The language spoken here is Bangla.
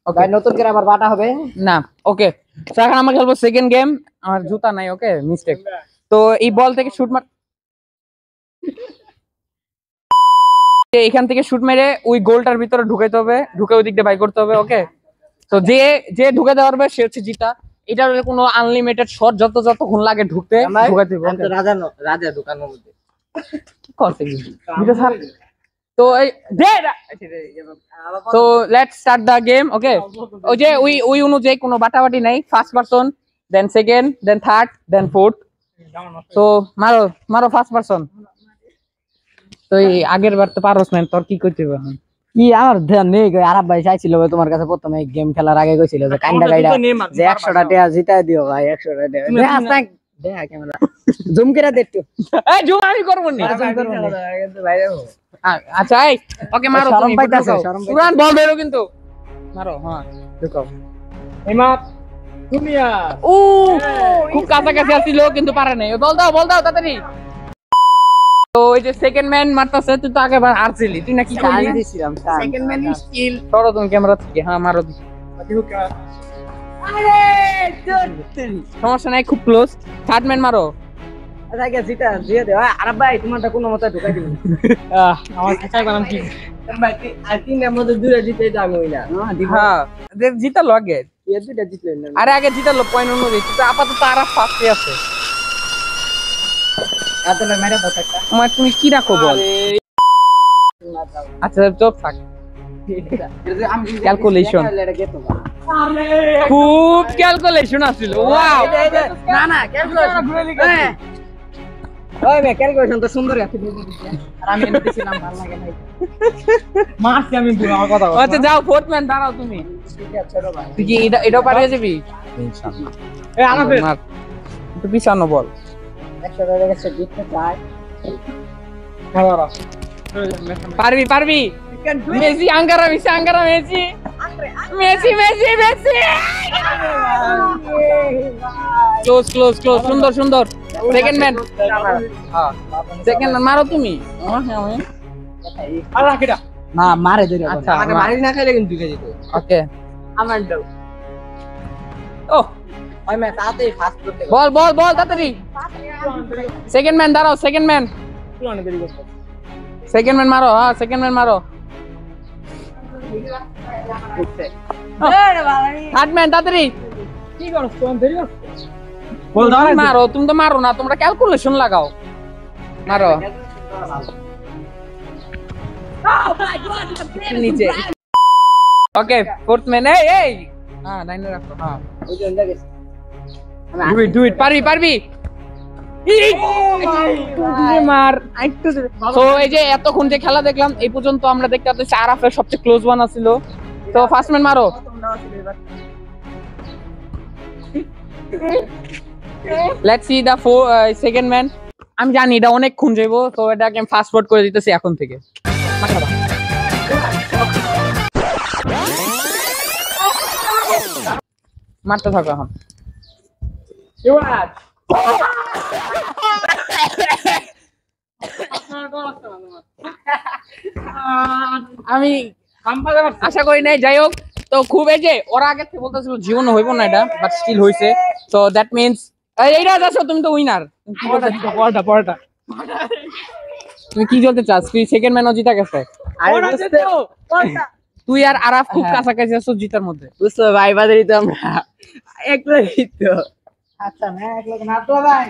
ওকে নতুন করে আবার বাটা হবে না ওকে তো এখন আমরা খেলবো সেকেন্ড গেম আমার জুতা নাই ওকে মিস্টেক তো এই বল থেকে শুট মার এখান থেকে শুট মেরে ওই গোলটার ভিতরে ঢুকাইতে হবে ঢুকে ওই দিক দিয়ে বাই করতে হবে ওকে তো যে যে ঢুকাতে পারবে সে হচ্ছে জিতা এটার কোনো আনলিমিটেড শট যতক্ষণ লাগে ঢুকতে ঢুকাতে হবে রাজা রাজা দোকানের মধ্যে কি করতে ভিডিও স্যার তো এই দে তো let's start the game okay ওই যে ওই অনুযায়ী কোনো বাটাবাটি নাই first person then second then third then fourth তো মারো মারো ফার্স্ট পারসন তো এই আগের বার তো পারোস না তোর কি করতে হবে এখন কি আমার ধ্যান নেই আরাব ভাই চাইছিল তোমার কাছে প্রথমে গেম খেলার আগে কইছিল যে কাইন্ডা গাইডা যে 100 টাকা জিতাই দিও ভাই 100 টাকা দেখা ক্যামেরা জুম করে দে একটু এই জুম আমি করব না আচ্ছা এই ওকে মারো শরম পাইতাছে পুরান বল ধরো কিন্তু মারো হ্যাঁ দেখো হিমাত দুনিয়া ও খুব কাছাকাছি আসছিল কিন্তু পারে নাই বল দাও তাড়াতাড়ি তো এই যে সেকেন্ড ম্যান মারতাছে তুই তো আগেবার হারছিলি তুই না কি করলি দিছিলাম সেকেন্ড ম্যান স্কিল ধরো তুমি ক্যামেরা থেকে হ্যাঁ মারো আরে সমস্যা নাই খুব ক্লোজ থার্ড ম্যান মারো আচ্ছা জিতা দিয়ে দে আরাব ভাই তোমারটা কোনো মতে ঢুকাই দিবেন আমার চাই বানাম কি ভাই আর তিনটার মধ্যে দুইটা জিতে এটা আমি হই না হ্যাঁ জিতালো আগে এর দুইটা জিতলেন না আরে আগে জিতালো পয়েন্ট অনুযায়ী কিন্তু আপাতত আর ফার্স্টে আছে এতটা মেরে দাও একটা আমার তুমি কি রাখো বল আচ্ছা চুপ থাক ক্যালকুলেশন খুব ক্যালকুলেশন আছিল ওয়াও না না ক্যালকুলেশন ওই মে ক্যালকুলেশন তো সুন্দর আছে আর আমি এনে দিছিলাম ভালো লাগে নাই মারছি আমি আমার কথা আচ্ছা যাও ফোর্থ ম্যান দাঁড়াও তুমি তুই কি এটা পারিয়ে যাবি ইনশাআল্লাহ এই আনাফে একটু পিছানো বল 100 টাকা গেছে জিততে চাই পারবি মেসি আঙ্গারা মেসি ক্লোজ সুন্দর সেকেন্ড ম্যান মারো তুমি না মারে ধরে আচ্ছা আমাকে মারি না খাইলে কিন্তু ঢুকে যেত ওকে আমার দাও ও ওই মে তাতেই ফাস্ট করতে বল তাড়াতাড়ি সেকেন্ড ম্যান দাঁড়াও সেকেন্ড ম্যান মারো হ্যাঁ সেকেন্ড ম্যান মারো থার্ড ম্যান তাড়াতাড়ি কি করছ তুমি দেরি করছ বল দাও মারো তুমি তো মারো না তোমরা ক্যালকুলেশন লাগাও মারো নিচে ওকে ফোর্থ ম্যান এই হ্যাঁ লাইনে রাখো হ্যাঁ ওই যে লাগে ডু ইট পারবি মার তো এই যে এতক্ষণ যে খেলা দেখলাম এই পর্যন্ত আমরা দেখতে পাচ্ছি আরাফের সবচেয়ে ক্লোজ ওয়ান ছিল তো ফার্স্ট ম্যান মারো let's see the second man আমি জানি এটা অনেক খুন যাইবো তো এটাকে আমি ফাস্ট ফরওয়ার্ড করে দিতেছি এখন থেকে মারতে থাকো এখন আমি আশা করি নাই যাই হোক তো খুব এই যে ওরা আগে থেকে বলতেছিল জীবনে হইব না এটা বাট স্টিল হইছে তো দ্যাট মিন্স এইটা যাচ্ছ তুমি তো উইনার পড়াটা তুমি কি বলতে চাস তুই সেকেন্ড ম্যানও জিতা গেছে তুই আর আরাফ খুব কাছাকাছি আছো জিতার মধ্যে বুঝছো ভাই বাজারি তো আমরা একলাই তো আচ্ছা না একলাই না তো ভাই